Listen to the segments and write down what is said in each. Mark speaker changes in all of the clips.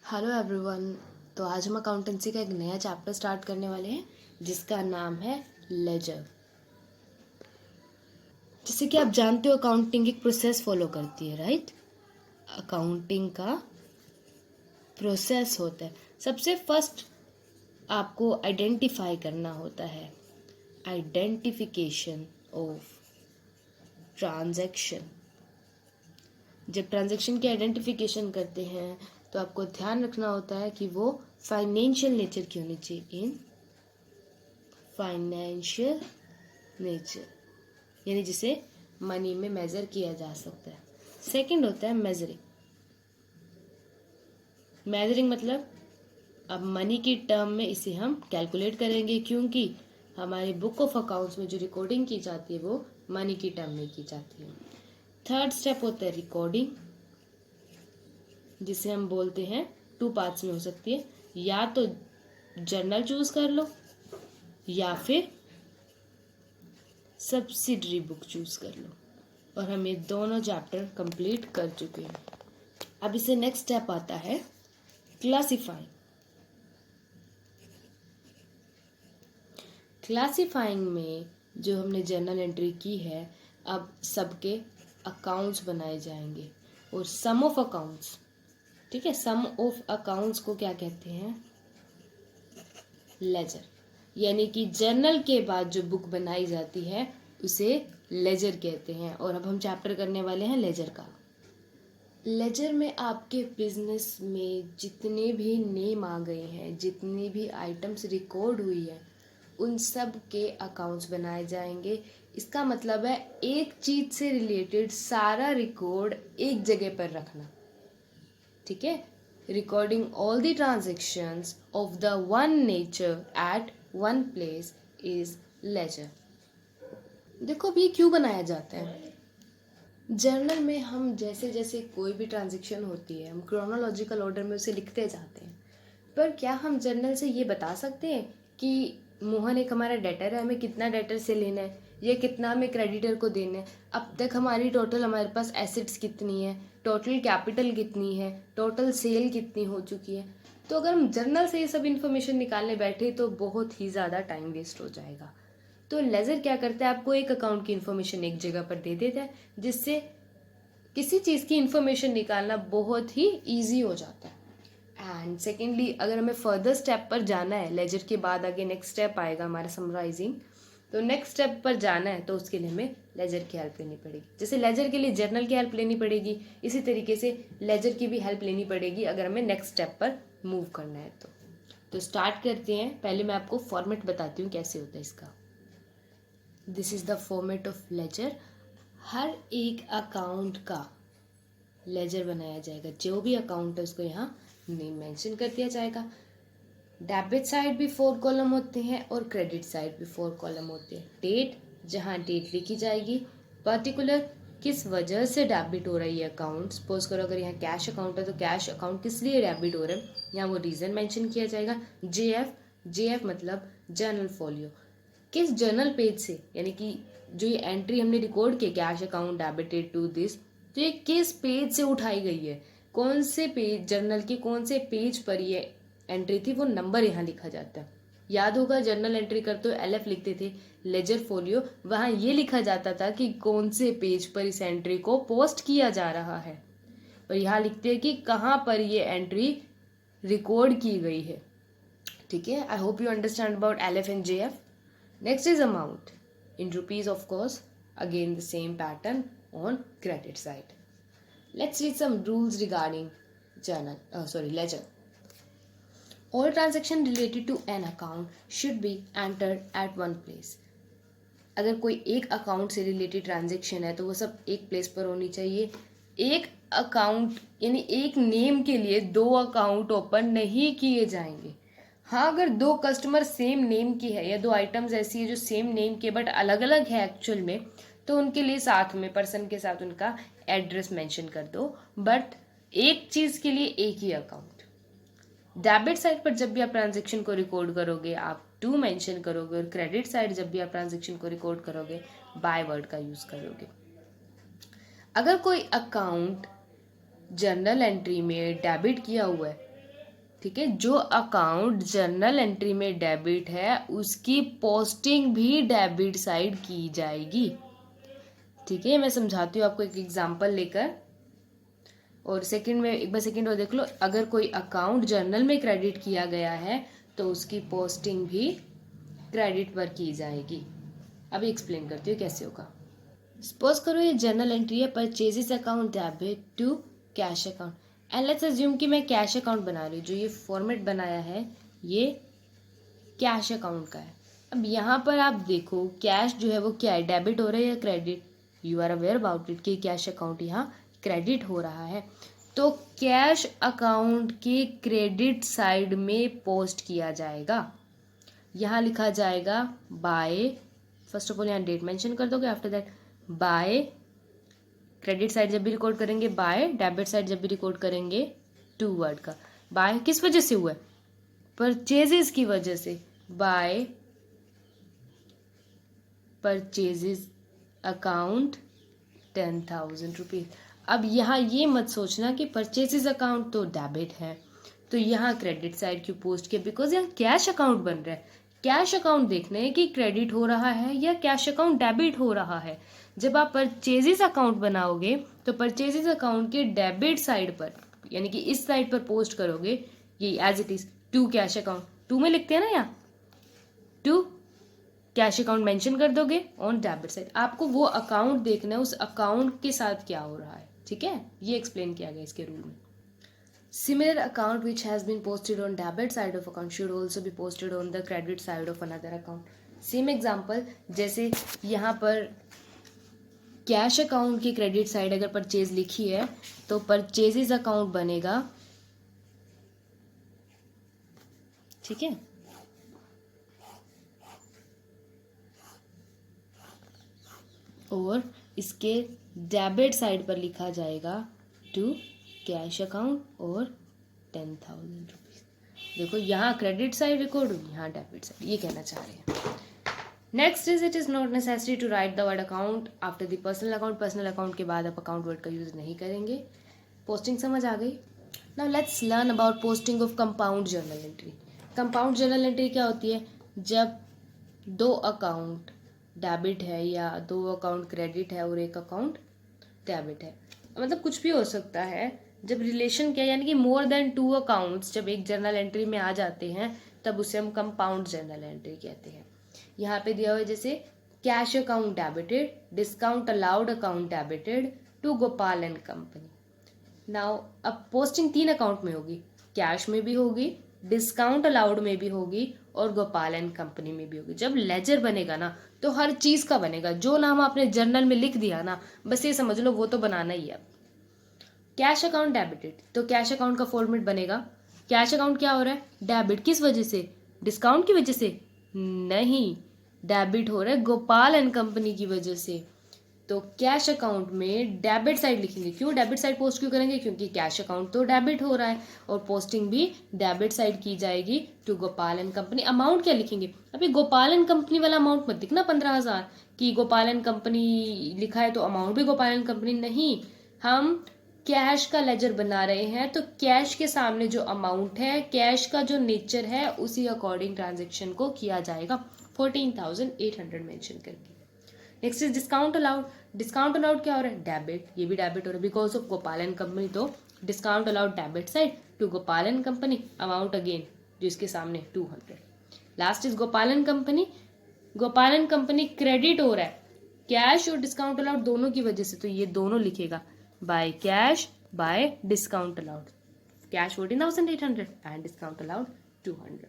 Speaker 1: Hello everyone. तो आज हम अकाउंटेंसी का एक नया चैप्टर स्टार्ट करने वाले हैं जिसका नाम है लेजर। जैसे कि आप जानते हो अकाउंटिंग एक प्रोसेस फॉलो करती है, राइट। अकाउंटिंग का प्रोसेस होता है। सबसे फर्स्ट आपको आइडेंटिफाई करना होता है, आइडेंटिफिकेशन ऑफ ट्रांजैक्शन। जब ट्रांजैक्शन की आइडेंटिफिकेशन करते हैं तो आपको ध्यान रखना होता है कि वो फाइनेंशियल नेचर की होनी चाहिए। इन फाइनेंशियल नेचर यानी जिसे मनी में मेजर किया जा सकता है। सेकंड होता है मेजरिंग। मेजरिंग मतलब अब मनी की टर्म में इसे हम कैलकुलेट करेंगे, क्योंकि हमारी बुक ऑफ अकाउंट्स में जो रिकॉर्डिंग की जाती है वो मनी की टर्म में की जाती है। थर्ड स्टेप होता है रिकॉर्डिंग, जिसे हम बोलते हैं टू पार्ट्स में हो सकती है, या तो जर्नल चूज कर लो या फिर सब्सिडरी बुक चूज कर लो। और हम ये दोनों चैप्टर कंप्लीट कर चुके हैं। अब इसे नेक्स्ट स्टेप आता है क्लासिफाइंग। क्लासिफाइंग में जो हमने जर्नल एंट्री की है, अब सबके अकाउंट्स बनाए जाएंगे और सम ऑफ अकाउंट्स, ठीक है, सम ऑफ अकाउंट्स को क्या कहते हैं? लेजर। यानी कि जर्नल के बाद जो बुक बनाई जाती है उसे लेजर कहते हैं। और अब हम चैप्टर करने वाले हैं लेजर का। लेजर में आपके बिजनेस में जितने भी नेम आ गए हैं, जितनी भी आइटम्स रिकॉर्ड हुई है, उन सब के अकाउंट्स बनाए जाएंगे। इसका मतलब है एक चीज से रिलेटेड सारा रिकॉर्ड एक जगह पर रखना, ठीक है। Recording all the transactions of the one nature at one place is ledger. देखो अभी क्यों बनाया जाता है? जर्नल में हम जैसे जैसे कोई भी ट्रांजेक्शन होती है हम क्रोनोलॉजिकल ऑर्डर में उसे लिखते जाते हैं, पर क्या हम जर्नल से ये बता सकते हैं कि मोहन एक हमारा डेटर है, हमें कितना डेटर से लेना है या कितना हमें क्रेडिटर को देना है, अब तक हमारी टोटल हमारे पास एसेट्स कितनी है, टोटल कैपिटल कितनी है, टोटल सेल कितनी हो चुकी है? तो अगर हम जर्नल से ये सब इन्फॉर्मेशन निकालने बैठे तो बहुत ही ज़्यादा टाइम वेस्ट हो जाएगा। तो लेजर क्या करता है, आपको एक अकाउंट की इन्फॉर्मेशन एक जगह पर दे देता है, जिससे किसी चीज़ की इन्फॉर्मेशन निकालना बहुत ही ईजी हो जाता है। एंड सेकेंडली अगर हमें फर्दर स्टेप पर जाना है, लेजर के बाद आगे नेक्स्ट स्टेप आएगा हमारा समराइजिंग, तो नेक्स्ट स्टेप पर जाना है तो उसके लिए हमें लेजर की हेल्प लेनी पड़ेगी। जैसे लेजर के लिए जर्नल की हेल्प लेनी पड़ेगी, इसी तरीके से लेजर की भी हेल्प लेनी पड़ेगी अगर हमें नेक्स्ट स्टेप पर मूव करना है तो स्टार्ट करते हैं। पहले मैं आपको फॉर्मेट बताती हूँ कैसे होता है इसका। This is the format of ledger. हर एक अकाउंट का लेजर बनाया जाएगा, जो भी अकाउंट है उसको यहाँ नेम मेंशन कर दिया जाएगा। डेबिट साइड भी 4 कॉलम होते हैं और क्रेडिट साइड भी 4 कॉलम होते हैं। डेट, जहाँ डेट लिखी जाएगी, पर्टिकुलर किस वजह से डेबिट हो रही है अकाउंट। सपोज करो अगर यहाँ कैश अकाउंट है तो कैश अकाउंट किस लिए डेबिट हो रहा है, यहाँ वो रीज़न मेंशन किया जाएगा। जेएफ मतलब जर्नल फोलियो, किस जर्नल पेज से, यानी कि जो ये एंट्री हमने रिकॉर्ड की cash account debited to this, तो ये किस पेज से उठाई गई है, कौन से पेज, जर्नल के कौन से पेज पर ये एंट्री थी, वो नंबर यहाँ लिखा जाता है। याद होगा जर्नल एंट्री करते हुए LF लिखते थे, लेजर फोलियो, वहाँ ये लिखा जाता था कि कौन से पेज पर इस एंट्री को पोस्ट किया जा रहा है, और यहाँ लिखते हैं कि कहाँ पर ये एंट्री रिकॉर्ड की गई है, ठीक है। I hope you understand about LF and JF. Next is amount in rupees, of course. Again the same pattern on credit side. Let's read some rules regarding ledger. All transaction related to an account should be entered at one place. अगर कोई एक account से related transaction है तो वो सब एक place पर होनी चाहिए। एक अकाउंट यानी एक नेम के लिए 2 अकाउंट ओपन नहीं किए जाएंगे। हाँ, अगर 2 कस्टमर सेम नेम की है या 2 आइटम्स ऐसी है जो सेम नेम के बट अलग अलग है एक्चुअल में, तो उनके लिए साथ में पर्सन के साथ उनका एड्रेस मेंशन कर दो, बट एक चीज़ के लिए एक ही अकाउंट। डेबिट साइड पर जब भी आप ट्रांजेक्शन को रिकॉर्ड करोगे आप टू मेंशन करोगे, और क्रेडिट साइड जब भी आप ट्रांजेक्शन को रिकॉर्ड करोगे बाय वर्ड का यूज़ करोगे। अगर कोई अकाउंट जर्नल एंट्री में डेबिट किया हुआ है ठीक है, जो अकाउंट जर्नल एंट्री में डेबिट है उसकी पोस्टिंग भी डेबिट साइड की जाएगी। ठीक है, मैं समझाती हूँ आपको एक एग्जांपल लेकर, और सेकंड में एक बार सेकंड और देख लो। अगर कोई अकाउंट जर्नल में क्रेडिट किया गया है तो उसकी पोस्टिंग भी क्रेडिट पर की जाएगी। अभी एक्सप्लेन करती हूँ कैसे होगा। सपोज करो ये जर्नल एंट्री है, purchases account debit to cash account, and let's assume कि मैं कैश अकाउंट बना रही हूँ। जो ये फॉर्मेट बनाया है ये कैश अकाउंट का है। अब यहाँ पर आप देखो कैश जो है वो क्या है, डेबिट हो रहा है या credit? You are aware about it कि कैश अकाउंट यहाँ क्रेडिट हो रहा है। तो कैश अकाउंट के क्रेडिट साइड में पोस्ट किया जाएगा। यहाँ लिखा जाएगा बाय, फर्स्ट ऑफ ऑल यहाँ डेट मेंशन कर दोगे, after that by, credit side जब भी रिकॉर्ड करेंगे बाय, डेबिट साइड जब भी रिकॉर्ड करेंगे टू वर्ड का। बाय किस वजह से हुआ है? परचेजेस की वजह से, बाय परचेजेस अकाउंट 10,000 रुपीज। अब यहाँ ये मत सोचना कि परचेजेस अकाउंट तो डेबिट है तो यहाँ क्रेडिट साइड क्यों पोस्ट किया, बिकॉज यहाँ कैश अकाउंट बन रहा है। कैश अकाउंट देखना है कि क्रेडिट हो रहा है या कैश अकाउंट डेबिट हो रहा है। जब आप परचेजेस अकाउंट बनाओगे तो परचेजेस अकाउंट के डेबिट साइड पर, यानी कि इस साइड पर पोस्ट करोगे ये as it is to cash account, to में लिखते हैं ना, यहाँ टू कैश अकाउंट मेंशन कर दोगे ऑन डेबिट साइड। आपको वो अकाउंट देखना है, उस अकाउंट के साथ क्या हो रहा है। ठीक है, ये एक्सप्लेन किया गया इसके रूल में। Similar account which has been posted on debit side of account should also be posted on the credit side of another account. Same example, जैसे यहाँ पर कैश अकाउंट की क्रेडिट साइड अगर परचेज लिखी है तो परचेजेस अकाउंट बनेगा। ठीक है, और इसके डेबिट साइड पर लिखा जाएगा टू कैश अकाउंट और 10,000 रुपीज। देखो यहाँ क्रेडिट साइड रिकॉर्ड हुई, यहाँ डेबिट साइड, ये कहना चाह रहे हैं। Next is it is not necessary to write the word account after the personal account. Personal account के बाद आप अकाउंट वर्ड का यूज नहीं करेंगे। पोस्टिंग समझ आ गई। Now let's learn about posting of compound journal entry. Compound journal entry क्या होती है? जब दो अकाउंट डेबिट है या दो अकाउंट क्रेडिट है और एक अकाउंट डेबिट है, मतलब कुछ भी हो सकता है। जब रिलेशन क्या, यानी कि मोर देन टू अकाउंट्स जब एक जर्नल एंट्री में आ जाते हैं तब उसे हम कंपाउंड जर्नल एंट्री कहते हैं। यहाँ पे दिया हुआ है जैसे cash account debited, discount allowed account debited to Gopal and company. Now अब पोस्टिंग तीन अकाउंट में होगी, कैश में भी होगी, डिस्काउंट अलाउड में भी होगी और गोपाल एंड कंपनी में भी होगी। जब लेजर बनेगा ना तो हर चीज का बनेगा। जो नाम आपने जर्नल में लिख दिया ना, बस ये समझ लो वो तो बनाना ही है। कैश अकाउंट डेबिटेड, तो कैश अकाउंट का फॉर्मेट बनेगा। कैश अकाउंट क्या हो रहा है? डेबिट। किस वजह से? डिस्काउंट की वजह से नहीं, डेबिट हो रहा है गोपाल एंड कंपनी की वजह से। तो कैश अकाउंट में डेबिट साइड लिखेंगे। क्यों डेबिट साइड पोस्ट क्यों करेंगे? क्योंकि कैश अकाउंट तो डेबिट हो रहा है और पोस्टिंग भी डेबिट साइड की जाएगी to Gopal and company. Amount क्या लिखेंगे? अभी गोपाल एंड कंपनी वाला अमाउंट मत लिखना 15,000 कि गोपाल एंड कंपनी लिखा है तो अमाउंट भी गोपाल एंड कंपनी नहीं। हम कैश का लेजर बना रहे हैं तो कैश के सामने जो अमाउंट है, कैश का जो नेचर है, उसी अकॉर्डिंग ट्रांजेक्शन को किया जाएगा 14,800 मेंशन करके। Next is discount allowed. Discount allowed क्या हो रहा है? डेबिट। ये भी डेबिट हो रहा है because of Gopal and company. तो discount allowed debit side to Gopal and company, amount again जो इसके सामने 200। Last is Gopal and company. Gopal and company credit हो रहा है कैश और डिस्काउंट अलाउड दोनों की वजह से, तो ये दोनों लिखेगा by cash by discount allowed. Cash 14,800 and discount allowed 200।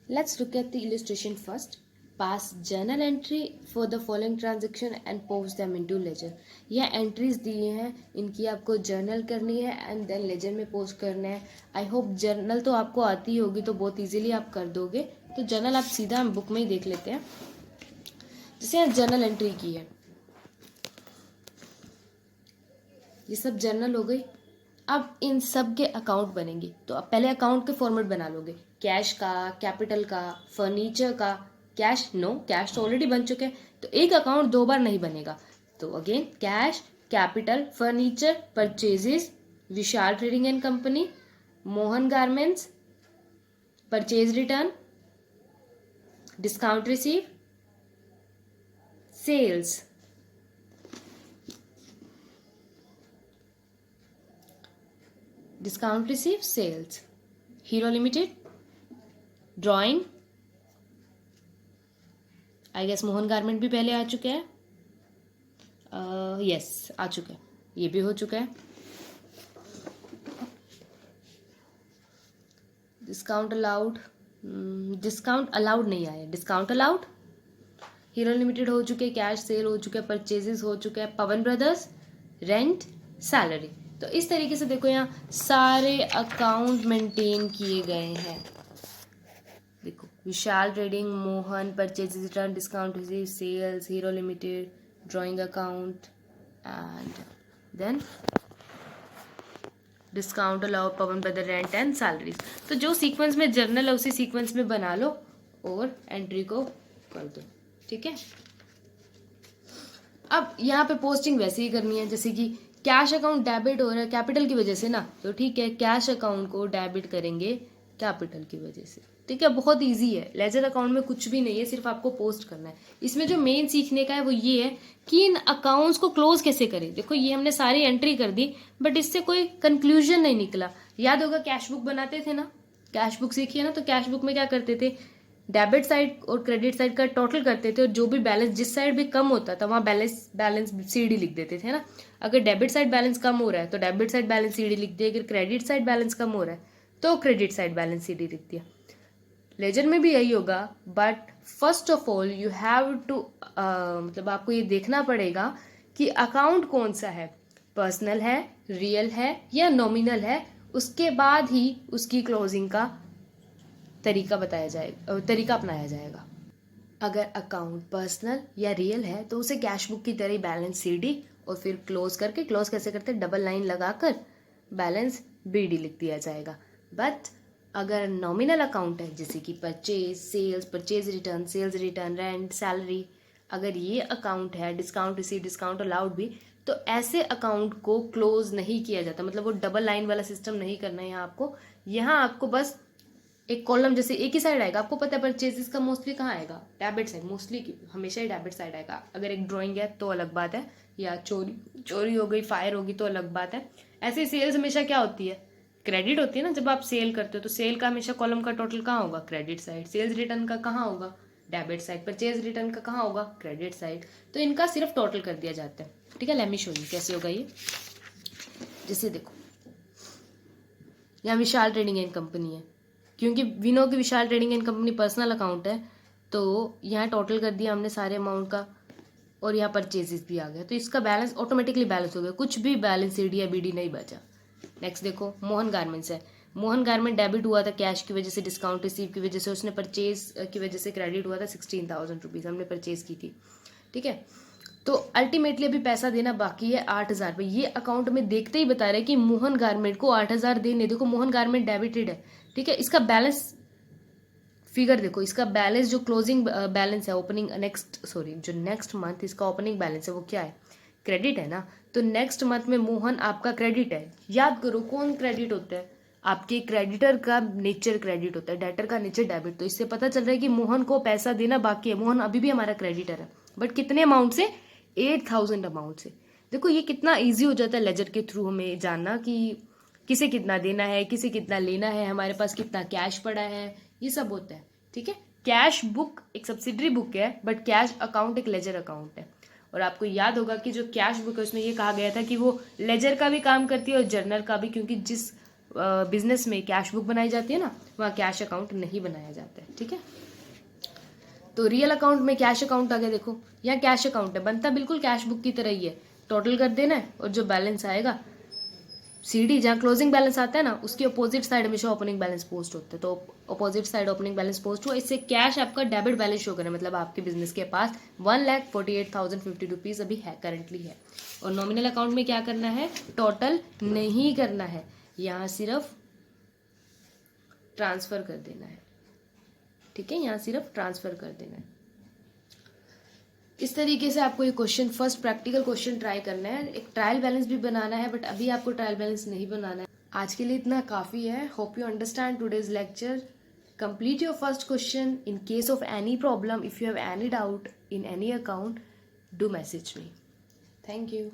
Speaker 1: Let's look at the illustration first. Pass journal entry for the following transaction and post them into ledger. यह एंट्रीज दिए हैं, इनकी आपको जर्नल करनी है एंड देन लेजर में post करना है। आई होप जर्नल तो आपको आती होगी तो बहुत इजीली आप कर दोगे। तो जर्नल आप सीधा हम बुक में ही देख लेते हैं। जैसे यहाँ जर्नल एंट्री की है, ये सब जर्नल हो गई। अब इन सब के अकाउंट बनेंगे तो अब पहले अकाउंट के फॉर्मेट बना लोगे, कैश का, कैपिटल का, फर्नीचर का। कैश नो, कैश तो ऑलरेडी बन चुके हैं तो एक अकाउंट दो बार नहीं बनेगा। तो again cash, capital, furniture, purchases, Vishal trading and company, Mohan garments, purchase return, discount receive, sales, discount receive, sales, Hero limited, drawing, I guess Mohan garment भी पहले आ चुके हैं, यस आ चुका है, ये भी हो चुका है। डिस्काउंट अलाउड, डिस्काउंट अलाउड नहीं आया, डिस्काउंट अलाउड, हीरो लिमिटेड हो चुके, कैश सेल हो चुके, परचेजेस हो चुके हैं, पवन ब्रदर्स, रेंट, सैलरी। तो इस तरीके से देखो यहाँ सारे अकाउंट मेंटेन किए गए हैं। देखो Vishal trading, Mohan, purchase return, discount receive, sales, Hero limited, drawing account and then discount allowed, Pawan brother, rent and salaries. तो जो सीक्वेंस में जर्नल है उसी सीक्वेंस में बना लो और एंट्री को कर दो, ठीक है। अब यहाँ पे पोस्टिंग वैसे ही करनी है जैसे कि कैश अकाउंट डेबिट हो रहा है कैपिटल की वजह से ना, तो ठीक है कैश अकाउंट को डेबिट करेंगे कैपिटल की वजह से, ठीक है। बहुत इजी है, लेजर अकाउंट में कुछ भी नहीं है, सिर्फ आपको पोस्ट करना है। इसमें जो मेन सीखने का है वो ये है कि इन अकाउंट्स को क्लोज कैसे करें। देखो ये हमने सारी एंट्री कर दी बट इससे कोई कंक्लूजन नहीं निकला। याद होगा कैश बुक बनाते थे ना, कैश बुक सीखिए ना, तो कैश बुक में क्या करते थे, डेबिट साइड और क्रेडिट साइड का टोटल करते थे और जो भी बैलेंस जिस साइड भी कम होता था वहां बैलेंस सीडी लिख देते थे ना। अगर डेबिट साइड बैलेंस कम हो रहा है तो डेबिट साइड बैलेंस सीडी लिख दिया, अगर क्रेडिट साइड बैलेंस कम हो रहा है तो क्रेडिट साइड बैलेंस सीडी लिख दिया। लेजर में भी यही होगा but first of all you have to मतलब आपको ये देखना पड़ेगा कि अकाउंट कौन सा है, पर्सनल है, रियल है या नॉमिनल है, उसके बाद ही उसकी क्लोजिंग का तरीका बताया जाएगा, तरीका अपनाया जाएगा। अगर अकाउंट पर्सनल या रियल है तो उसे कैश बुक की तरह बैलेंस सीडी और फिर क्लोज करके, क्लोज कैसे करते हैं, डबल लाइन लगाकर बैलेंस बीडी लिख दिया जाएगा। बट अगर नॉमिनल अकाउंट है जैसे कि purchase, sales, purchase return, sales return, rent, salary, अगर ये अकाउंट है, डिस्काउंट रिसीव, डिस्काउंट अलाउड भी, तो ऐसे अकाउंट को क्लोज नहीं किया जाता। मतलब वो डबल लाइन वाला सिस्टम नहीं करना है यहाँ आपको बस एक कॉलम जैसे एक ही साइड आएगा। आपको पता है परचेजेस का मोस्टली कहाँ आएगा, डेबिट साइड, मोस्टली हमेशा ही डेबिट साइड आएगा। अगर एक ड्राइंग है तो अलग बात है, या चोरी हो गई, फायर होगी तो अलग बात है। ऐसे सेल्स हमेशा क्या होती है, क्रेडिट होती है ना। जब आप सेल करते हो तो सेल का हमेशा कॉलम का टोटल कहाँ होगा, क्रेडिट साइड। सेल्स रिटर्न का कहाँ होगा, डेबिट साइड। परचेज रिटर्न का कहाँ होगा, क्रेडिट साइड। तो इनका सिर्फ टोटल कर दिया जाता है, ठीक है। लेट मी शो यू कैसे होगा ये। जैसे देखो यहाँ विशाल ट्रेडिंग एंड कंपनी है, क्योंकि विनो की Vishal trading and company personal account है तो यहाँ टोटल कर दिया हमने सारे अमाउंट का और यहाँ परचेजेस भी आ गया, तो इसका बैलेंस ऑटोमेटिकली बैलेंस हो गया, कुछ भी बैलेंस सीडी या बीडी नहीं बचा। नेक्स्ट देखो मोहन गारमेंट्स है, मोहन गारमेंट डेबिट हुआ था कैश की वजह से, डिस्काउंट रिसीव की वजह से, उसने परचेज की वजह से क्रेडिट हुआ था 16,000 रुपीज़, हमने परचेज की थी, ठीक है। तो अल्टीमेटली अभी पैसा देना बाकी है 8,000 रुपये। ये अकाउंट में देखते ही बता रहे हैं कि मोहन गारमेंट को 8,000 देने। देखो मोहन गारमेंट डेबिटेड है, ठीक है। इसका बैलेंस फिगर देखो, इसका बैलेंस जो क्लोजिंग बैलेंस है ओपनिंग जो नेक्स्ट मंथ इसका ओपनिंग बैलेंस है वो क्या है, क्रेडिट है ना। तो नेक्स्ट मंथ में मोहन आपका क्रेडिट है। याद करो कौन क्रेडिट होता है, आपके क्रेडिटर का नेचर क्रेडिट होता है, डेटर का नेचर डेबिट। तो इससे पता चल रहा है कि मोहन को पैसा देना बाकी है। मोहन अभी भी हमारा क्रेडिटर है बट कितने अमाउंट से, 8,000 अमाउंट से। देखो ये कितना ईजी हो जाता है लेजर के थ्रू हमें जानना कि किसे कितना देना है, किसे कितना लेना है, हमारे पास कितना कैश पड़ा है, ये सब होता है, ठीक है। कैश बुक एक सब्सिडरी बुक है बट कैश अकाउंट एक लेजर अकाउंट है। और आपको याद होगा कि जो कैश बुक है उसमें ये कहा गया था कि वो लेजर का भी काम करती है और जर्नल का भी, क्योंकि जिस बिजनेस में कैश बुक बनाई जाती है ना वहाँ कैश अकाउंट नहीं बनाया जाता है, ठीक है। तो रियल अकाउंट में कैश अकाउंट आ गया। देखो यहाँ कैश अकाउंट है, बनता बिल्कुल कैश बुक की तरह ही है, टोटल कर देना है और जो बैलेंस आएगा सीडी जहाँ क्लोजिंग बैलेंस आता है ना उसकी अपोजिट साइड हमेशा ओपनिंग बैलेंस पोस्ट होता है। तो opposite side opening balance post हुआ, इससे कैश आपका डेबिट बैलेंस शो करे, मतलब आपके बिजनेस के पास 1,48,050 रुपीज़ अभी है, करंटली है। और नॉमिनल अकाउंट में क्या करना है, टोटल नहीं करना है, यहाँ सिर्फ ट्रांसफर कर देना है, ठीक है। यहाँ सिर्फ ट्रांसफर कर देना है। इस तरीके से आपको ये question first practical question try करना है। एक ट्रायल बैलेंस भी बनाना है बट अभी आपको ट्रायल बैलेंस नहीं बनाना है। आज के लिए इतना काफ़ी है। Hope you understand today's lecture. Complete your first question. In case of any problem, if you have any doubt in any account, do message me. Thank you.